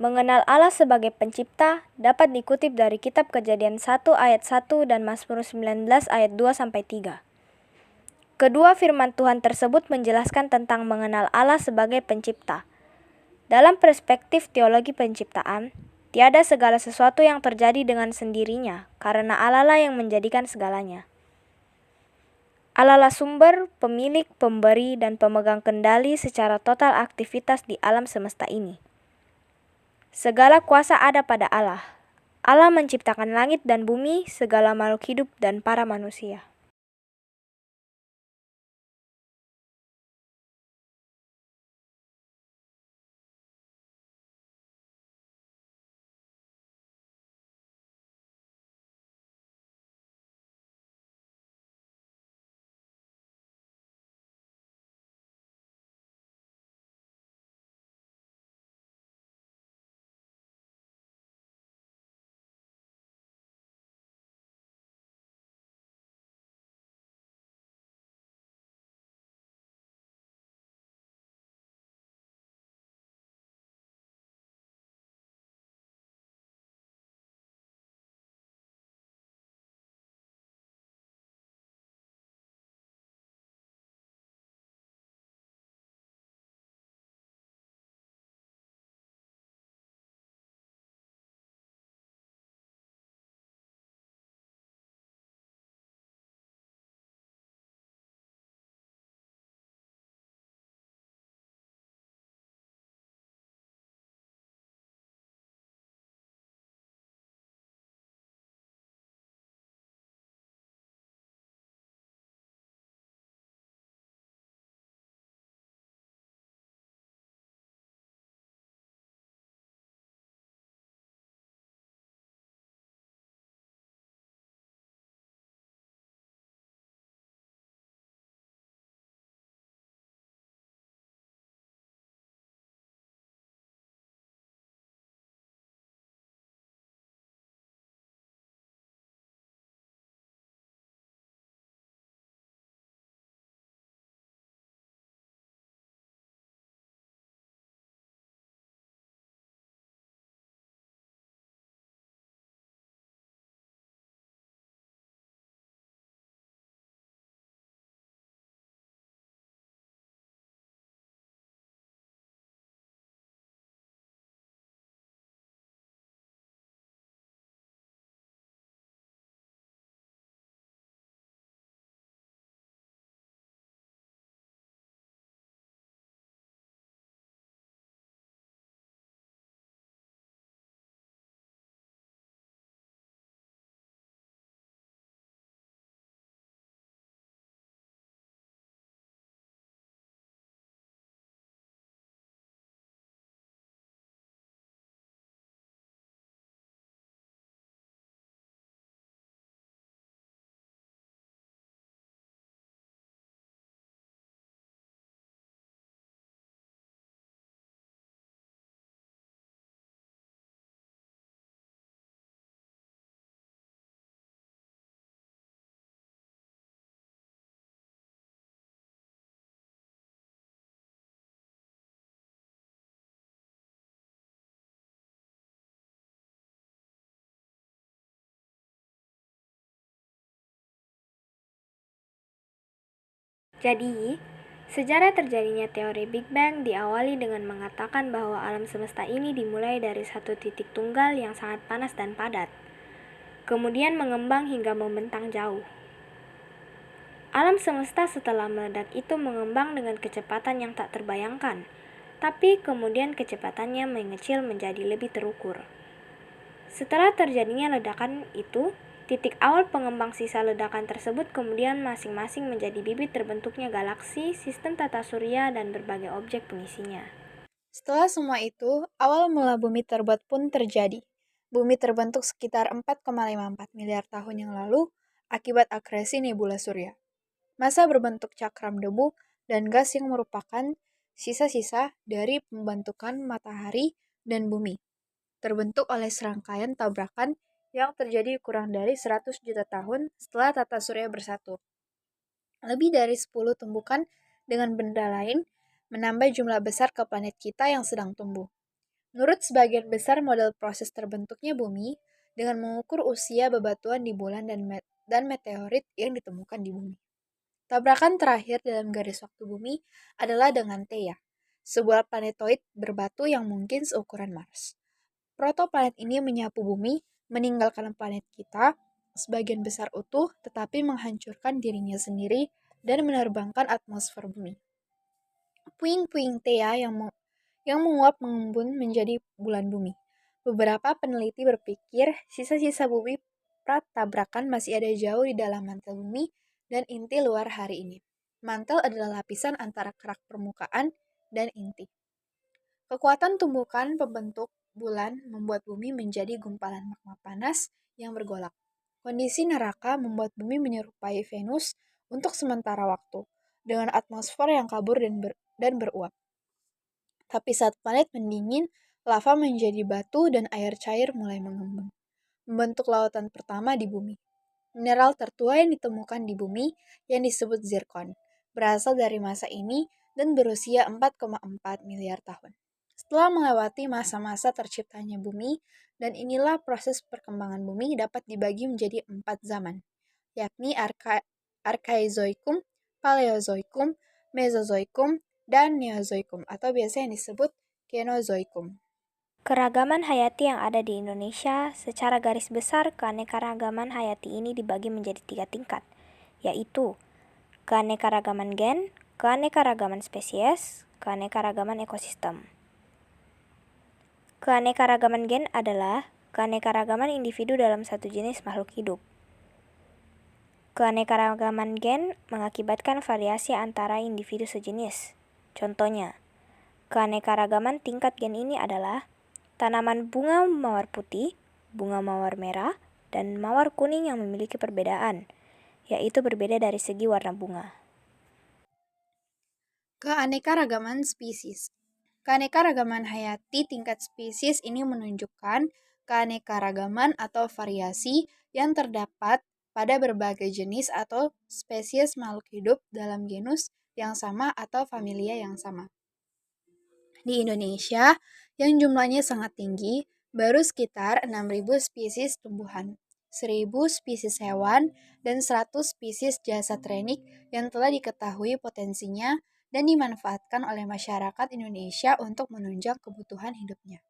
Mengenal Allah sebagai pencipta dapat dikutip dari kitab Kejadian 1 ayat 1 dan Mazmur 19 ayat 2-3. Kedua firman Tuhan tersebut menjelaskan tentang mengenal Allah sebagai pencipta. Dalam perspektif teologi penciptaan, tiada segala sesuatu yang terjadi dengan sendirinya, karena Allah lah yang menjadikan segalanya. Allah lah sumber, pemilik, pemberi, dan pemegang kendali secara total aktivitas di alam semesta ini. Segala kuasa ada pada Allah. Allah menciptakan langit dan bumi, segala makhluk hidup, dan para manusia. Jadi, sejarah terjadinya teori Big Bang diawali dengan mengatakan bahwa alam semesta ini dimulai dari satu titik tunggal yang sangat panas dan padat, kemudian mengembang hingga membentang jauh. Alam semesta setelah meledak itu mengembang dengan kecepatan yang tak terbayangkan, tapi kemudian kecepatannya mengecil menjadi lebih terukur. Setelah terjadinya ledakan itu, titik awal pengembang sisa ledakan tersebut kemudian masing-masing menjadi bibit terbentuknya galaksi, sistem tata surya, dan berbagai objek pengisinya. Setelah semua itu, awal mula bumi terbuat pun terjadi. Bumi terbentuk sekitar 4,54 miliar tahun yang lalu akibat akresi nebula surya. Massa berbentuk cakram debu dan gas yang merupakan sisa-sisa dari pembentukan matahari dan bumi, terbentuk oleh serangkaian tabrakan yang terjadi kurang dari 100 juta tahun setelah tata surya bersatu. Lebih dari 10 tumbukan dengan benda lain menambah jumlah besar ke planet kita yang sedang tumbuh. Menurut sebagian besar model proses terbentuknya bumi, dengan mengukur usia bebatuan di bulan dan meteorit yang ditemukan di bumi. Tabrakan terakhir dalam garis waktu bumi adalah dengan Theia, sebuah planetoid berbatu yang mungkin seukuran Mars. Protoplanet ini menyapu bumi, meninggalkan planet kita sebagian besar utuh, tetapi menghancurkan dirinya sendiri dan menerbangkan atmosfer bumi. Puing-puing Theia yang menguap mengembun menjadi bulan bumi. Beberapa peneliti berpikir sisa-sisa bumi pra-tabrakan masih ada jauh di dalam mantel bumi dan inti luar hari ini. Mantel adalah lapisan antara kerak permukaan dan inti. Kekuatan tumbukan pembentuk bulan membuat bumi menjadi gumpalan magma panas yang bergolak. Kondisi neraka membuat bumi menyerupai Venus untuk sementara waktu, dengan atmosfer yang kabur dan beruap. Tapi saat planet mendingin, lava menjadi batu dan air cair mulai mengembun, membentuk lautan pertama di bumi. Mineral tertua yang ditemukan di bumi, yang disebut zirkon, berasal dari masa ini dan berusia 4,4 miliar tahun. Setelah melewati masa-masa terciptanya bumi, dan inilah proses perkembangan bumi dapat dibagi menjadi 4 zaman, yakni Archaeozoikum, Paleozoikum, Mesozoikum, dan Neozoikum, atau biasa yang disebut Kenozoikum. Keragaman hayati yang ada di Indonesia, secara garis besar keanekaragaman hayati ini dibagi menjadi 3 tingkat, yaitu keanekaragaman gen, keanekaragaman spesies, keanekaragaman ekosistem. Keanekaragaman gen adalah keanekaragaman individu dalam satu jenis makhluk hidup. Keanekaragaman gen mengakibatkan variasi antara individu sejenis. Contohnya, keanekaragaman tingkat gen ini adalah tanaman bunga mawar putih, bunga mawar merah, dan mawar kuning yang memiliki perbedaan, yaitu berbeda dari segi warna bunga. Keanekaragaman spesies. Keanekaragaman hayati tingkat spesies ini menunjukkan keanekaragaman atau variasi yang terdapat pada berbagai jenis atau spesies makhluk hidup dalam genus yang sama atau familia yang sama. Di Indonesia, yang jumlahnya sangat tinggi, baru sekitar 6.000 spesies tumbuhan, 1.000 spesies hewan, dan 100 spesies jasad renik yang telah diketahui potensinya dan dimanfaatkan oleh masyarakat Indonesia untuk menunjang kebutuhan hidupnya.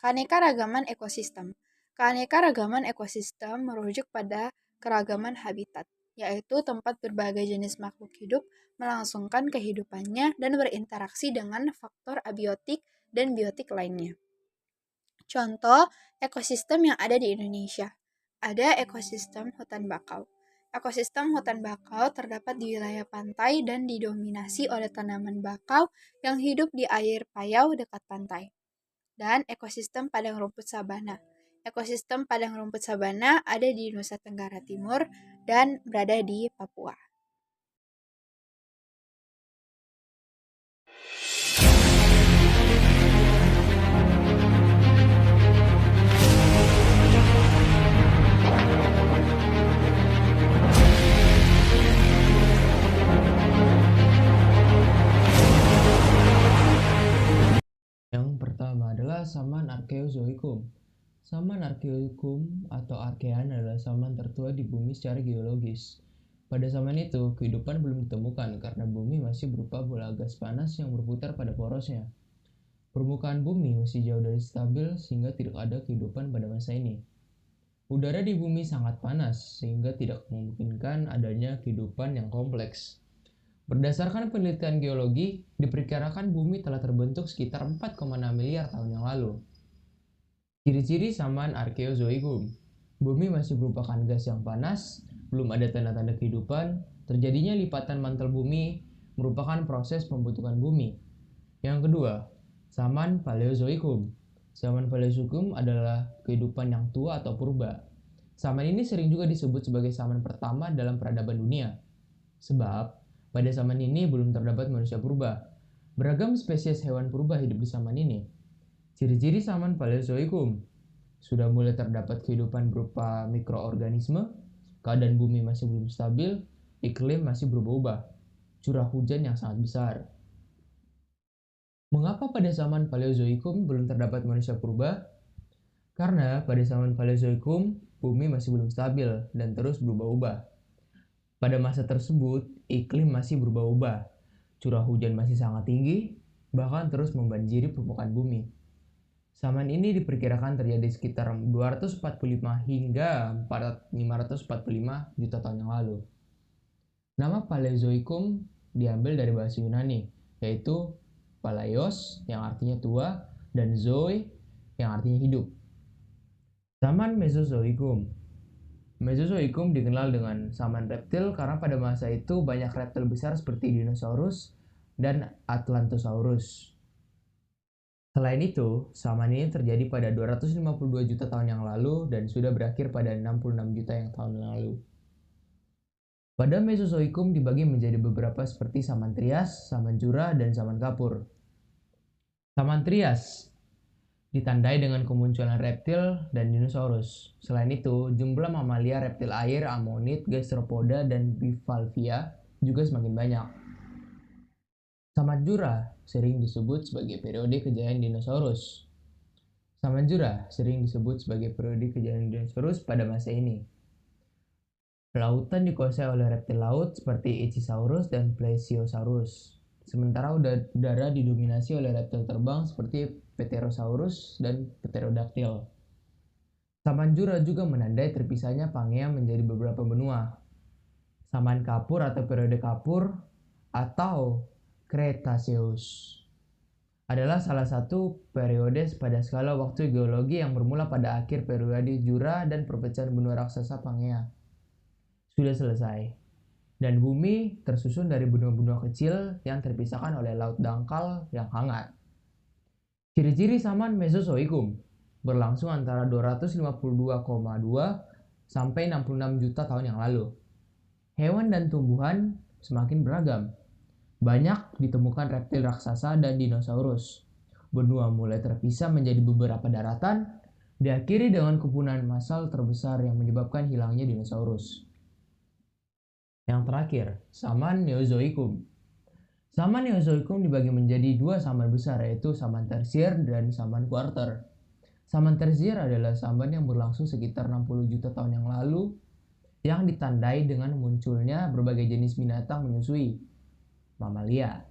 Keanekaragaman ekosistem. Keanekaragaman ekosistem merujuk pada keragaman habitat, yaitu tempat berbagai jenis makhluk hidup melangsungkan kehidupannya dan berinteraksi dengan faktor abiotik dan biotik lainnya. Contoh ekosistem yang ada di Indonesia. Ada ekosistem hutan bakau. Ekosistem hutan bakau terdapat di wilayah pantai dan didominasi oleh tanaman bakau yang hidup di air payau dekat pantai. Dan ekosistem padang rumput sabana. Ekosistem padang rumput sabana ada di Nusa Tenggara Timur dan berada di Papua. Yang pertama adalah zaman Archaeozoikum. Zaman Archaeozoikum atau Archean adalah zaman tertua di bumi secara geologis. Pada zaman itu, kehidupan belum ditemukan karena bumi masih berupa bola gas panas yang berputar pada porosnya. Permukaan bumi masih jauh dari stabil sehingga tidak ada kehidupan pada masa ini. Udara di bumi sangat panas sehingga tidak memungkinkan adanya kehidupan yang kompleks. Berdasarkan penelitian geologi, diperkirakan bumi telah terbentuk sekitar 4,6 miliar tahun yang lalu. Ciri-ciri zaman Archaeozoikum. Bumi masih merupakan gas yang panas, belum ada tanda-tanda kehidupan, terjadinya lipatan mantel bumi merupakan proses pembentukan bumi. Yang kedua, zaman Paleozoikum. Zaman Paleozoikum adalah kehidupan yang tua atau purba. Zaman ini sering juga disebut sebagai zaman pertama dalam peradaban dunia. Sebab, pada zaman ini belum terdapat manusia purba. Beragam spesies hewan purba hidup di zaman ini. Ciri-ciri zaman Paleozoikum. Sudah mulai terdapat kehidupan berupa mikroorganisme, keadaan bumi masih belum stabil, iklim masih berubah-ubah, curah hujan yang sangat besar. Mengapa pada zaman Paleozoikum belum terdapat manusia purba? Karena pada zaman Paleozoikum, bumi masih belum stabil dan terus berubah-ubah. Pada masa tersebut, iklim masih berubah-ubah. Curah hujan masih sangat tinggi, bahkan terus membanjiri permukaan bumi. Zaman ini diperkirakan terjadi sekitar 245 hingga 545 juta tahun yang lalu. Nama Paleozoikum diambil dari bahasa Yunani, yaitu Palaios yang artinya tua dan Zoe yang artinya hidup. Zaman Mesozoikum. Mesozoikum dikenal dengan zaman reptil karena pada masa itu banyak reptil besar seperti dinosaurus dan Atlantosaurus. Selain itu, zaman ini terjadi pada 252 juta tahun yang lalu dan sudah berakhir pada 66 juta tahun yang lalu. Pada Mesozoikum dibagi menjadi beberapa seperti zaman Trias, zaman Jura, dan zaman Kapur. Zaman Trias ditandai dengan kemunculan reptil dan dinosaurus. Selain itu, jumlah mamalia reptil air, amonid, gastropoda, dan bivalvia juga semakin banyak. Zaman Jura sering disebut sebagai periode kejayaan dinosaurus. Zaman Jura sering disebut sebagai periode kejayaan dinosaurus pada masa ini. Lautan dikuasai oleh reptil laut seperti Ichthyosaurus dan Plesiosaurus. Sementara udara didominasi oleh reptil terbang seperti Pterosaurus dan Pterodactyl. Zaman Jura juga menandai terpisahnya Pangea menjadi beberapa benua. Zaman Kapur atau periode Kapur atau Cretaceous adalah salah satu periode pada skala waktu geologi yang bermula pada akhir periode Jura dan perpecahan benua raksasa Pangea sudah selesai, dan bumi tersusun dari benua-benua kecil yang terpisahkan oleh laut dangkal yang hangat. Ciri-ciri zaman Mesozoikum berlangsung antara 252,2 sampai 66 juta tahun yang lalu. Hewan dan tumbuhan semakin beragam. Banyak ditemukan reptil raksasa dan dinosaurus. Benua mulai terpisah menjadi beberapa daratan, diakhiri dengan kepunahan massal terbesar yang menyebabkan hilangnya dinosaurus. Yang terakhir, zaman Neozoikum. Zaman Neozoikum dibagi menjadi dua zaman besar, yaitu zaman Tersier dan zaman Kuarter. Zaman Tersier adalah zaman yang berlangsung sekitar 60 juta tahun yang lalu, yang ditandai dengan munculnya berbagai jenis binatang menyusui, mamalia,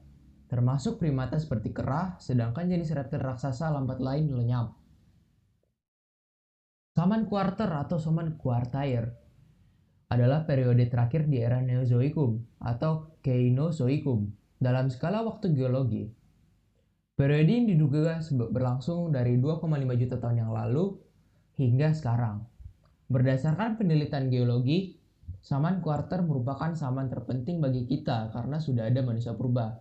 termasuk primata seperti kera, sedangkan jenis reptil raksasa lambat lain lenyap. Zaman Kuarter atau zaman Quartile adalah periode terakhir di era Neozoikum atau Cainozoikum dalam skala waktu geologi. Periode ini diduga berlangsung dari 2,5 juta tahun yang lalu hingga sekarang. Berdasarkan penelitian geologi, zaman Kuarter merupakan zaman terpenting bagi kita karena sudah ada manusia purba.